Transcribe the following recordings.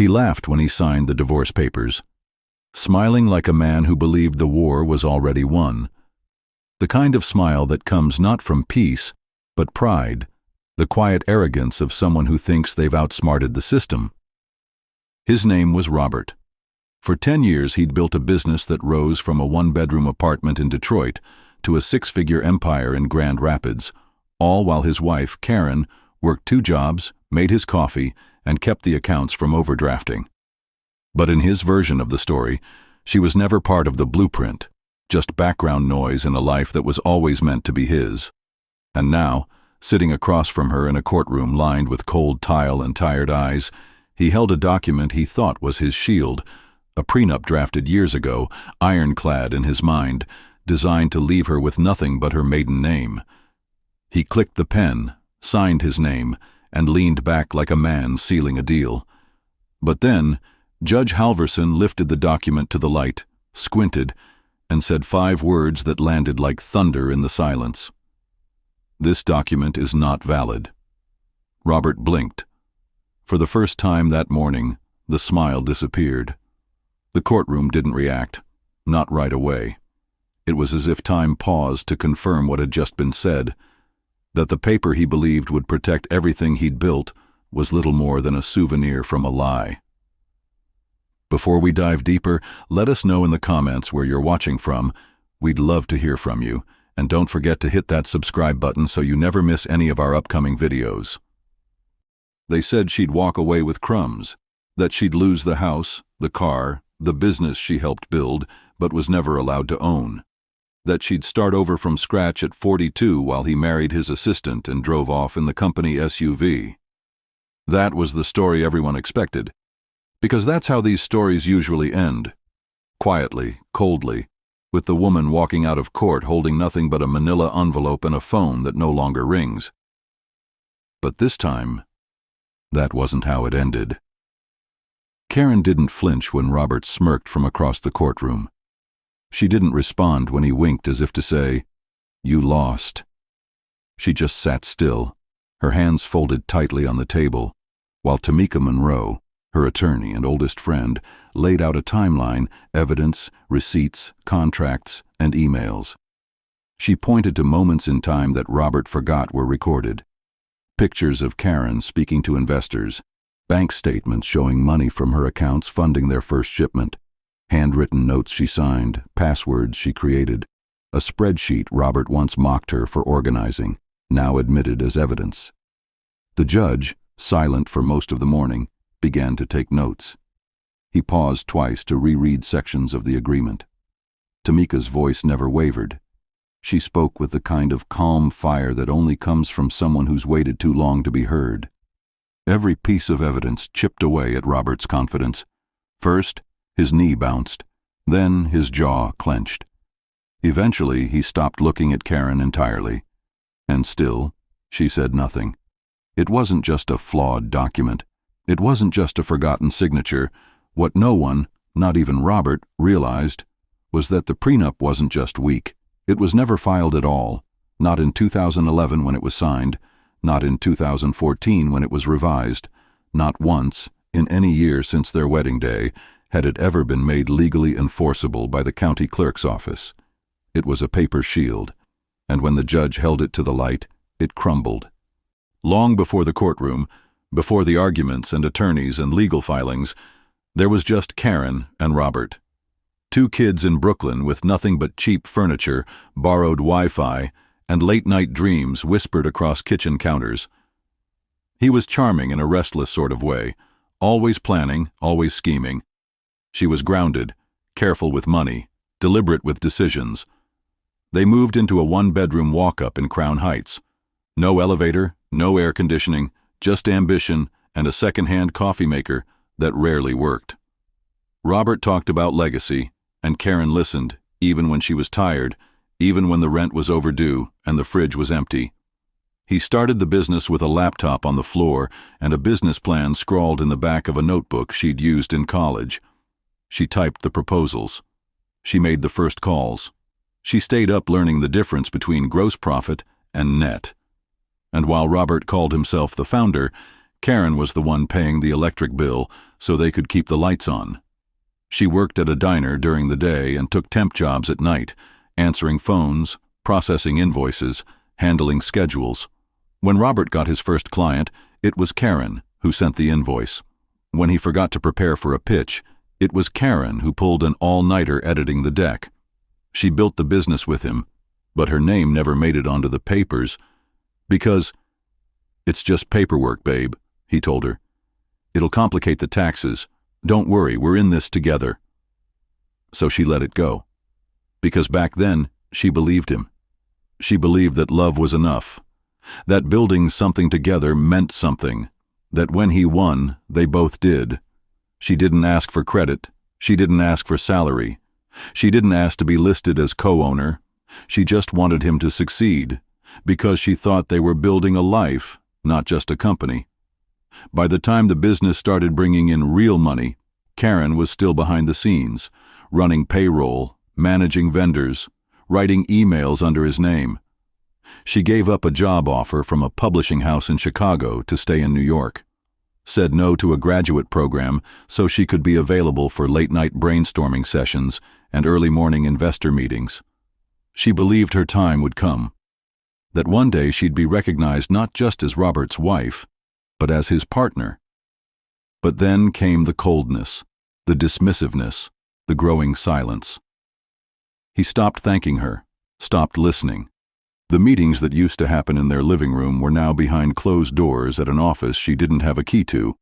He laughed when he signed the divorce papers, smiling like a man who believed the war was already won. The kind of smile that comes not from peace, but pride, the quiet arrogance of someone who thinks they've outsmarted the system. His name was Robert. For 10 years he'd built a business that rose from a one-bedroom apartment in Detroit to a 6-figure empire in Grand Rapids, all while his wife, Karen, worked 2 jobs, made his coffee, and kept the accounts from overdrafting. But in his version of the story, she was never part of the blueprint, just background noise in a life that was always meant to be his. And now, sitting across from her in a courtroom lined with cold tile and tired eyes, he held a document he thought was his shield, a prenup drafted years ago, ironclad in his mind, designed to leave her with nothing but her maiden name. He clicked the pen, signed his name, and leaned back like a man sealing a deal. But then, Judge Halverson lifted the document to the light, squinted, and said 5 words that landed like thunder in the silence. "This document is not valid." Robert blinked. For the first time that morning, the smile disappeared. The courtroom didn't react, not right away. It was as if time paused to confirm what had just been said, that the paper he believed would protect everything he'd built was little more than a souvenir from a lie. Before we dive deeper, let us know in the comments where you're watching from. We'd love to hear from you, and don't forget to hit that subscribe button so you never miss any of our upcoming videos. They said she'd walk away with crumbs, that she'd lose the house, the car, the business she helped build but was never allowed to own, that she'd start over from scratch at 42 while he married his assistant and drove off in the company SUV. That was the story everyone expected, because that's how these stories usually end. Quietly, coldly, with the woman walking out of court holding nothing but a manila envelope and a phone that no longer rings. But this time, that wasn't how it ended. Karen didn't flinch when Robert smirked from across the courtroom. She didn't respond when he winked as if to say, "You lost." She just sat still, her hands folded tightly on the table, while Tamika Monroe, her attorney and oldest friend, laid out a timeline, evidence, receipts, contracts, and emails. She pointed to moments in time that Robert forgot were recorded. Pictures of Karen speaking to investors, bank statements showing money from her accounts funding their first shipment, handwritten notes she signed, passwords she created, a spreadsheet Robert once mocked her for organizing, now admitted as evidence. The judge, silent for most of the morning, began to take notes. He paused twice to reread sections of the agreement. Tamika's voice never wavered. She spoke with the kind of calm fire that only comes from someone who's waited too long to be heard. Every piece of evidence chipped away at Robert's confidence. First, his knee bounced. Then his jaw clenched. Eventually, he stopped looking at Karen entirely. And still, she said nothing. It wasn't just a flawed document. It wasn't just a forgotten signature. What no one, not even Robert, realized was that the prenup wasn't just weak. It was never filed at all. Not in 2011 when it was signed. Not in 2014 when it was revised. Not once, in any year since their wedding day, had it ever been made legally enforceable by the county clerk's office. It was a paper shield, and when the judge held it to the light, it crumbled. Long before the courtroom, before the arguments and attorneys and legal filings, there was just Karen and Robert. 2 kids in Brooklyn with nothing but cheap furniture, borrowed Wi-Fi, and late-night dreams whispered across kitchen counters. He was charming in a restless sort of way, always planning, always scheming. She was grounded, careful with money, deliberate with decisions. They moved into a 1-bedroom walk-up in Crown Heights. No elevator, no air conditioning, just ambition and a second-hand coffee maker that rarely worked. Robert talked about legacy, and Karen listened, even when she was tired, even when the rent was overdue and the fridge was empty. He started the business with a laptop on the floor and a business plan scrawled in the back of a notebook she'd used in college. She typed the proposals. She made the first calls. She stayed up learning the difference between gross profit and net. And while Robert called himself the founder, Karen was the one paying the electric bill, so they could keep the lights on. She worked at a diner during the day and took temp jobs at night, answering phones, processing invoices, handling schedules. When Robert got his first client, it was Karen who sent the invoice. When he forgot to prepare for a pitch, it was Karen who pulled an all-nighter editing the deck. She built the business with him, but her name never made it onto the papers because, "It's just paperwork, babe," he told her. "It'll complicate the taxes. Don't worry, we're in this together." So she let it go. Because back then, she believed him. She believed that love was enough, that building something together meant something, that when he won, they both did. She didn't ask for credit. She didn't ask for salary. She didn't ask to be listed as co-owner. She just wanted him to succeed, because she thought they were building a life, not just a company. By the time the business started bringing in real money, Karen was still behind the scenes, running payroll, managing vendors, writing emails under his name. She gave up a job offer from a publishing house in Chicago to stay in New York, said no to a graduate program so she could be available for late-night brainstorming sessions and early-morning investor meetings. She believed her time would come, that one day she'd be recognized not just as Robert's wife, but as his partner. But then came the coldness, the dismissiveness, the growing silence. He stopped thanking her, stopped listening. The meetings that used to happen in their living room were now behind closed doors at an office she didn't have a key to.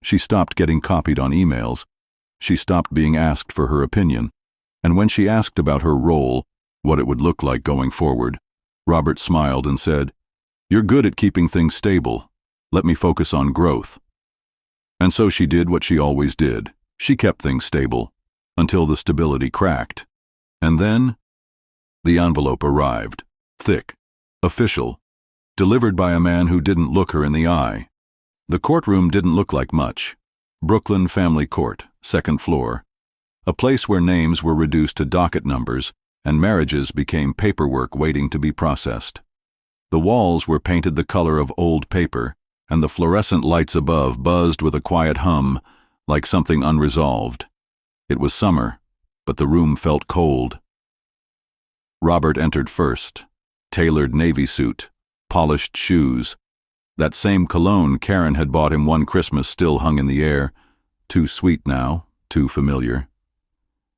She stopped getting copied on emails. She stopped being asked for her opinion. And when she asked about her role, what it would look like going forward, Robert smiled and said, "You're good at keeping things stable. Let me focus on growth." And so she did what she always did. She kept things stable, until the stability cracked. And then, the envelope arrived, thick, official, delivered by a man who didn't look her in the eye. The courtroom didn't look like much. Brooklyn Family Court, second floor. A place where names were reduced to docket numbers and marriages became paperwork waiting to be processed. The walls were painted the color of old paper, and the fluorescent lights above buzzed with a quiet hum, like something unresolved. It was summer, but the room felt cold. Robert entered first. Tailored navy suit, polished shoes. That same cologne Karen had bought him one Christmas still hung in the air, too sweet now, too familiar.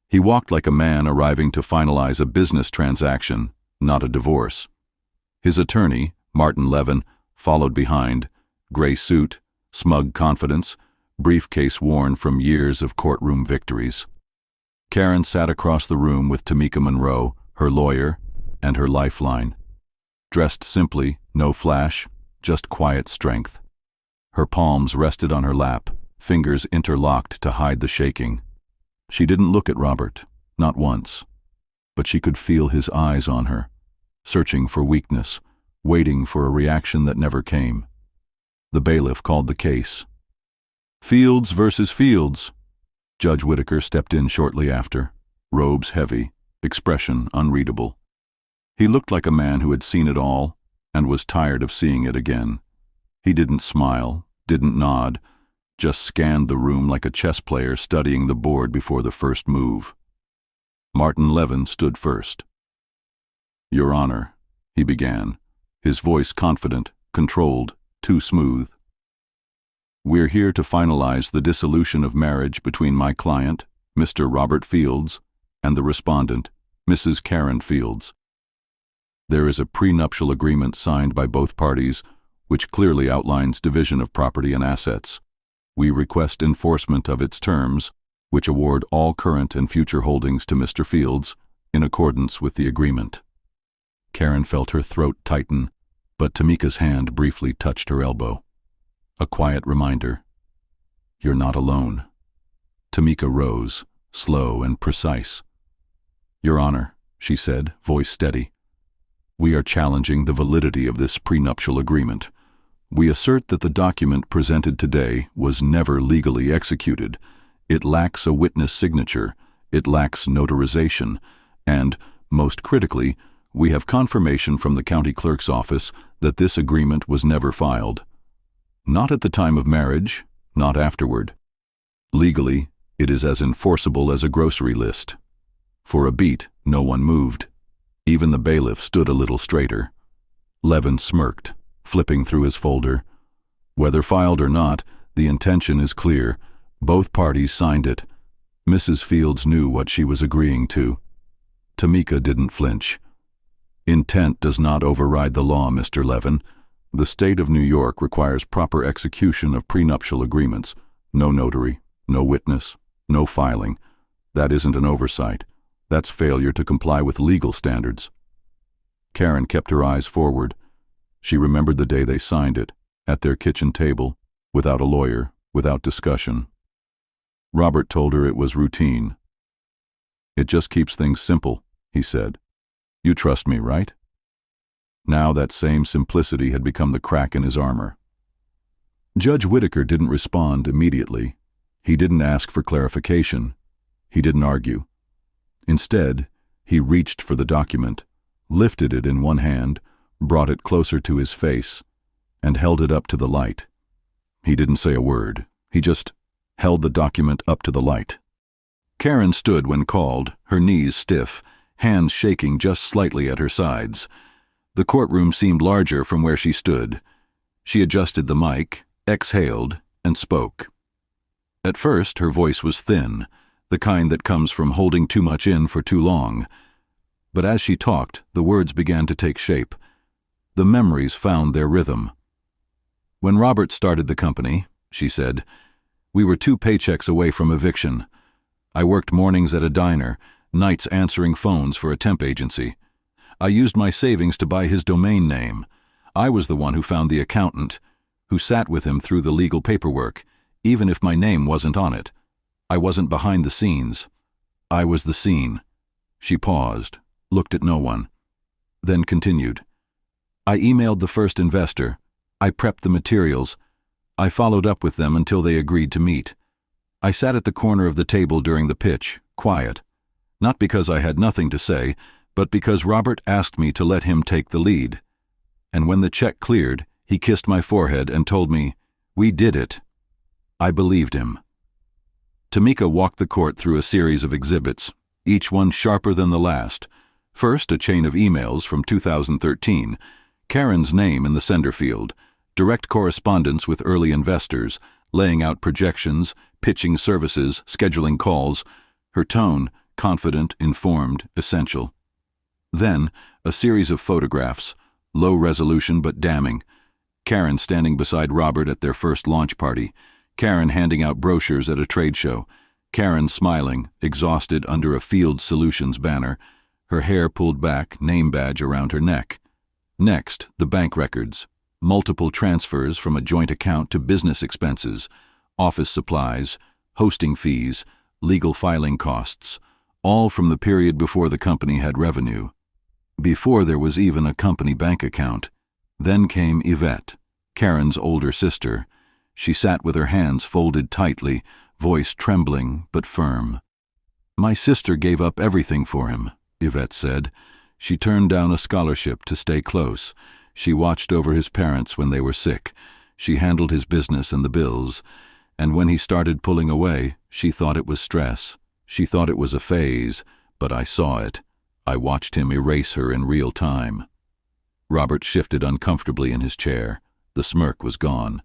He walked like a man arriving to finalize a business transaction, not a divorce. His attorney, Martin Levin, followed behind, gray suit, smug confidence, briefcase worn from years of courtroom victories. Karen sat across the room with Tamika Monroe, her lawyer, and her lifeline. Dressed simply, no flash, just quiet strength. Her palms rested on her lap, fingers interlocked to hide the shaking. She didn't look at Robert, not once, but she could feel his eyes on her, searching for weakness, waiting for a reaction that never came. The bailiff called the case. "Fields versus Fields." Judge Whitaker stepped in shortly after, robes heavy, expression unreadable. He looked like a man who had seen it all and was tired of seeing it again. He didn't smile, didn't nod, just scanned the room like a chess player studying the board before the first move. Martin Levin stood first. "Your Honor," he began, his voice confident, controlled, too smooth. "We're here to finalize the dissolution of marriage between my client, Mr. Robert Fields, and the respondent, Mrs. Karen Fields. There is a prenuptial agreement signed by both parties which clearly outlines division of property and assets. We request enforcement of its terms, which award all current and future holdings to Mr. Fields in accordance with the agreement." Karen felt her throat tighten, but Tamika's hand briefly touched her elbow. A quiet reminder. "You're not alone." Tamika rose, slow and precise. "Your Honor," she said, voice steady, "we are challenging the validity of this prenuptial agreement. We assert that the document presented today was never legally executed. It lacks a witness signature, it lacks notarization, and, most critically, we have confirmation from the county clerk's office that this agreement was never filed. Not at the time of marriage, not afterward. Legally, it is as enforceable as a grocery list. For a beat, no one moved. Even the bailiff stood a little straighter. Levin smirked, flipping through his folder. Whether filed or not, the intention is clear. Both parties signed it. Mrs. Fields knew what she was agreeing to. Tamika didn't flinch. Intent does not override the law, Mr. Levin. The state of New York requires proper execution of prenuptial agreements. No notary, no witness, no filing. That isn't an oversight. That's failure to comply with legal standards. Karen kept her eyes forward. She remembered the day they signed it, at their kitchen table, without a lawyer, without discussion. Robert told her it was routine. It just keeps things simple, he said. You trust me, right? Now that same simplicity had become the crack in his armor. Judge Whitaker didn't respond immediately. He didn't ask for clarification. He didn't argue. Instead, he reached for the document, lifted it in one hand, brought it closer to his face, and held it up to the light. He didn't say a word. He just held the document up to the light. Karen stood when called, her knees stiff, hands shaking just slightly at her sides. The courtroom seemed larger from where she stood. She adjusted the mic, exhaled, and spoke. At first, her voice was thin, the kind that comes from holding too much in for too long. But as she talked, the words began to take shape. The memories found their rhythm. When Robert started the company, she said, we were 2 paychecks away from eviction. I worked mornings at a diner, nights answering phones for a temp agency. I used my savings to buy his domain name. I was the one who found the accountant, who sat with him through the legal paperwork, even if my name wasn't on it. I wasn't behind the scenes. I was the scene. She paused, looked at no one, then continued. I emailed the first investor. I prepped the materials. I followed up with them until they agreed to meet. I sat at the corner of the table during the pitch, quiet. Not because I had nothing to say, but because Robert asked me to let him take the lead. And when the check cleared, he kissed my forehead and told me, we did it. I believed him. Tamika walked the court through a series of exhibits, each one sharper than the last. First, a chain of emails from 2013, Karen's name in the sender field, direct correspondence with early investors, laying out projections, pitching services, scheduling calls, her tone, confident, informed, essential. Then, a series of photographs, low resolution but damning. Karen standing beside Robert at their first launch party, Karen handing out brochures at a trade show, Karen smiling, exhausted under a Field Solutions banner, her hair pulled back, name badge around her neck. Next, the bank records, multiple transfers from a joint account to business expenses, office supplies, hosting fees, legal filing costs, all from the period before the company had revenue. Before there was even a company bank account. Then came Yvette, Karen's older sister. She sat with her hands folded tightly, voice trembling but firm. My sister gave up everything for him, Yvette said. She turned down a scholarship to stay close. She watched over his parents when they were sick. She handled his business and the bills. And when he started pulling away, she thought it was stress. She thought it was a phase, but I saw it. I watched him erase her in real time. Robert shifted uncomfortably in his chair. The smirk was gone.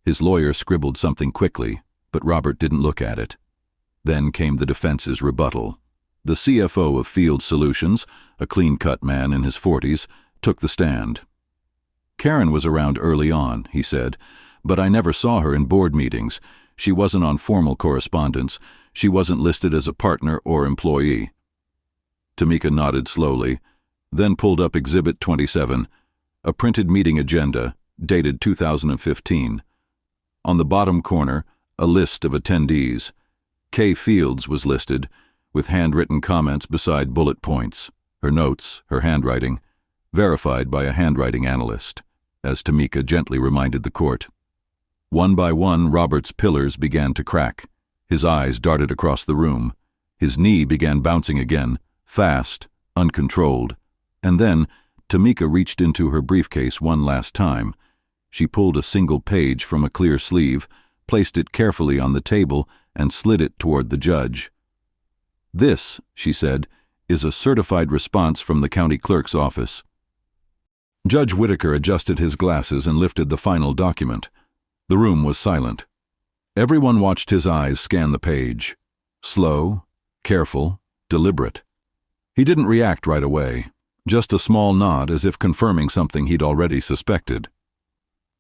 His lawyer scribbled something quickly, but Robert didn't look at it. Then came the defense's rebuttal. The CFO of Field Solutions, a clean-cut man in his 40s, took the stand. Karen was around early on, he said, but I never saw her in board meetings. She wasn't on formal correspondence. She wasn't listed as a partner or employee. Tamika nodded slowly, then pulled up Exhibit 27, a printed meeting agenda, dated 2015. On the bottom corner, a list of attendees. Kay Fields was listed, with handwritten comments beside bullet points, her notes, her handwriting, verified by a handwriting analyst, as Tamika gently reminded the court. One by one, Robert's pillars began to crack. His eyes darted across the room. His knee began bouncing again, fast, uncontrolled. And then, Tamika reached into her briefcase one last time. She pulled a single page from a clear sleeve, placed it carefully on the table, and slid it toward the judge. "This," she said, "is a certified response from the county clerk's office." Judge Whitaker adjusted his glasses and lifted the final document. The room was silent. Everyone watched his eyes scan the page. Slow, careful, deliberate. He didn't react right away, just a small nod as if confirming something he'd already suspected.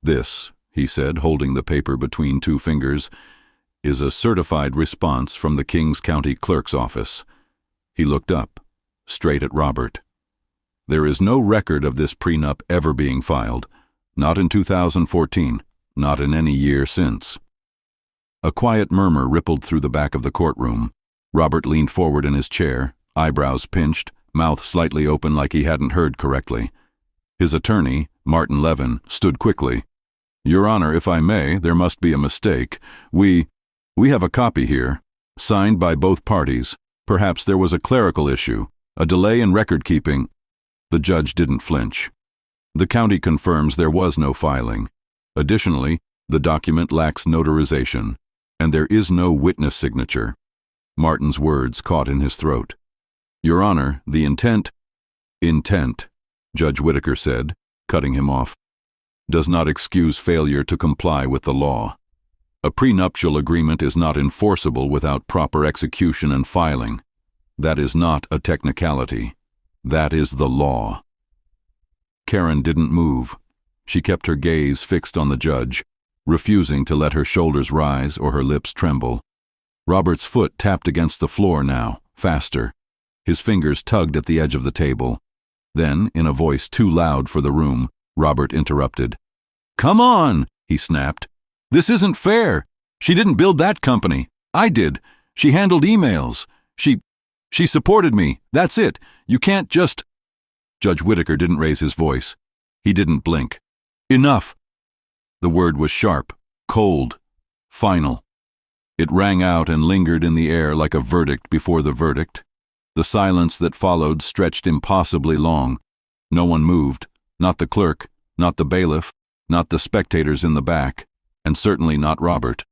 "This," he said, holding the paper between two fingers, "is a certified response from the Kings County Clerk's office." He looked up, straight at Robert. "There is no record of this prenup ever being filed, not in 2014, not in any year since." A quiet murmur rippled through the back of the courtroom. Robert leaned forward in his chair, eyebrows pinched, mouth slightly open like he hadn't heard correctly. His attorney, Martin Levin, stood quickly. "Your Honor, if I may, there must be a mistake. We have a copy here, signed by both parties. Perhaps there was a clerical issue, a delay in record-keeping." The judge didn't flinch. "The county confirms there was no filing. Additionally, the document lacks notarization, and there is no witness signature." Martin's words caught in his throat. "Your Honor, the intent," Judge Whitaker said, cutting him off, "does not excuse failure to comply with the law. A prenuptial agreement is not enforceable without proper execution and filing. That is not a technicality. That is the law." Karen didn't move. She kept her gaze fixed on the judge, refusing to let her shoulders rise or her lips tremble. Robert's foot tapped against the floor now, faster. His fingers tugged at the edge of the table. Then, in a voice too loud for the room, Robert interrupted. "Come on," he snapped. "This isn't fair. She didn't build that company. I did. She handled emails. She supported me. That's it. You can't just—" Judge Whitaker didn't raise his voice. He didn't blink. "Enough." The word was sharp, cold, final. It rang out and lingered in the air like a verdict before the verdict. The silence that followed stretched impossibly long. No one moved, not the clerk, not the bailiff, not the spectators in the back, and certainly not Robert.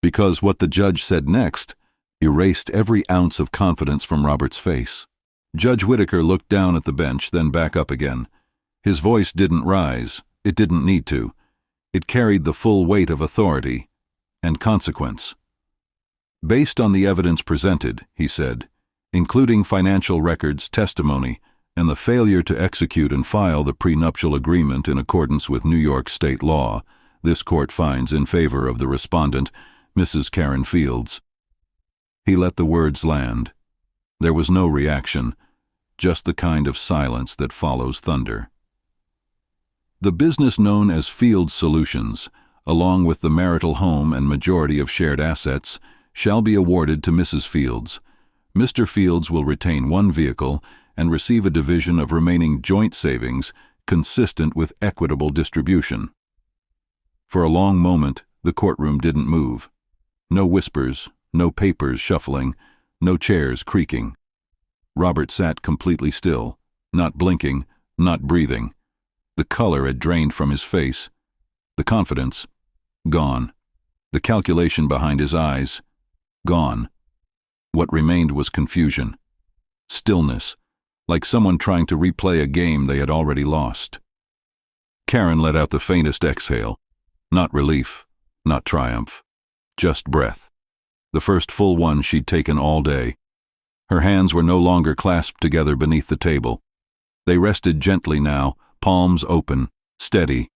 Because what the judge said next erased every ounce of confidence from Robert's face. Judge Whitaker looked down at the bench, then back up again. His voice didn't rise. It didn't need to. It carried the full weight of authority and consequence. "Based on the evidence presented," he said, "including financial records, testimony, and the failure to execute and file the prenuptial agreement in accordance with New York state law, this court finds in favor of the respondent, Mrs. Karen Fields." He let the words land. There was no reaction, just the kind of silence that follows thunder. The business known as Fields Solutions, along with the marital home and majority of shared assets, shall be awarded to Mrs. Fields. Mr. Fields will retain one vehicle and receive a division of remaining joint savings consistent with equitable distribution. For a long moment, the courtroom didn't move. No whispers, no papers shuffling, no chairs creaking. Robert sat completely still, not blinking, not breathing. The color had drained from his face. The confidence, gone. The calculation behind his eyes, gone. What remained was confusion. Stillness, like someone trying to replay a game they had already lost. Karen let out the faintest exhale. Not relief, not triumph. Just breath. The first full one she'd taken all day. Her hands were no longer clasped together beneath the table. They rested gently now, palms open, steady.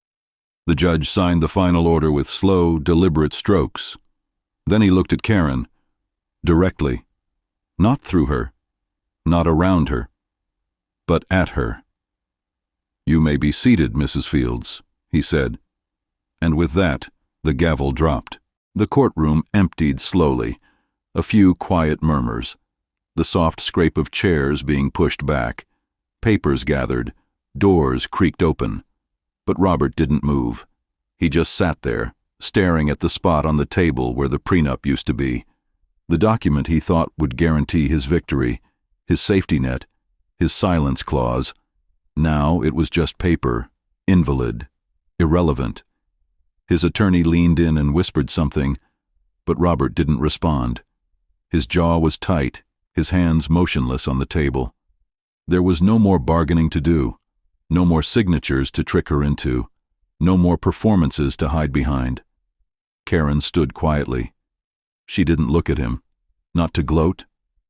The judge signed the final order with slow, deliberate strokes. Then he looked at Karen, directly, not through her, not around her, but at her. "You may be seated, Mrs. Fields," he said. And with that, the gavel dropped. The courtroom emptied slowly. A few quiet murmurs. The soft scrape of chairs being pushed back. Papers gathered. Doors creaked open. But Robert didn't move. He just sat there, staring at the spot on the table where the prenup used to be. The document he thought would guarantee his victory, his safety net, his silence clause. Now it was just paper, invalid, irrelevant. His attorney leaned in and whispered something, but Robert didn't respond. His jaw was tight, his hands motionless on the table. There was no more bargaining to do, no more signatures to trick her into, no more performances to hide behind. Karen stood quietly. She didn't look at him, not to gloat,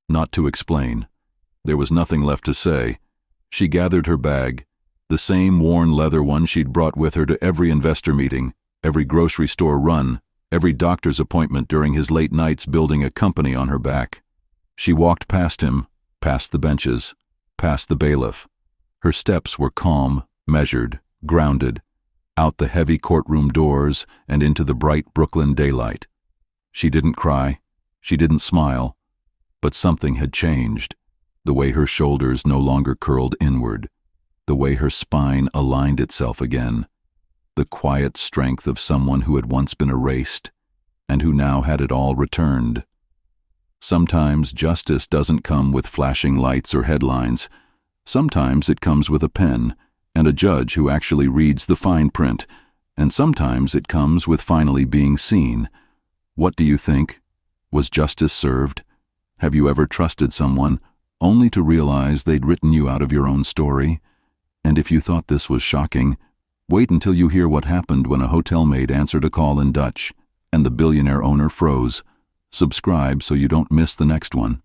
not to explain. There was nothing left to say. She gathered her bag, the same worn leather one she'd brought with her to every investor meeting, every grocery store run, every doctor's appointment during his late nights building a company on her back. She walked past him, past the benches, past the bailiff. Her steps were calm, measured, grounded, out the heavy courtroom doors and into the bright Brooklyn daylight. She didn't cry, she didn't smile, but something had changed. The way her shoulders no longer curled inward, the way her spine aligned itself again, the quiet strength of someone who had once been erased and who now had it all returned. Sometimes justice doesn't come with flashing lights or headlines. Sometimes it comes with a pen and a judge who actually reads the fine print, and sometimes it comes with finally being seen. What do you think? Was justice served? Have you ever trusted someone only to realize they'd written you out of your own story? And if you thought this was shocking, wait until you hear what happened when a hotel maid answered a call in Dutch and the billionaire owner froze. Subscribe so you don't miss the next one.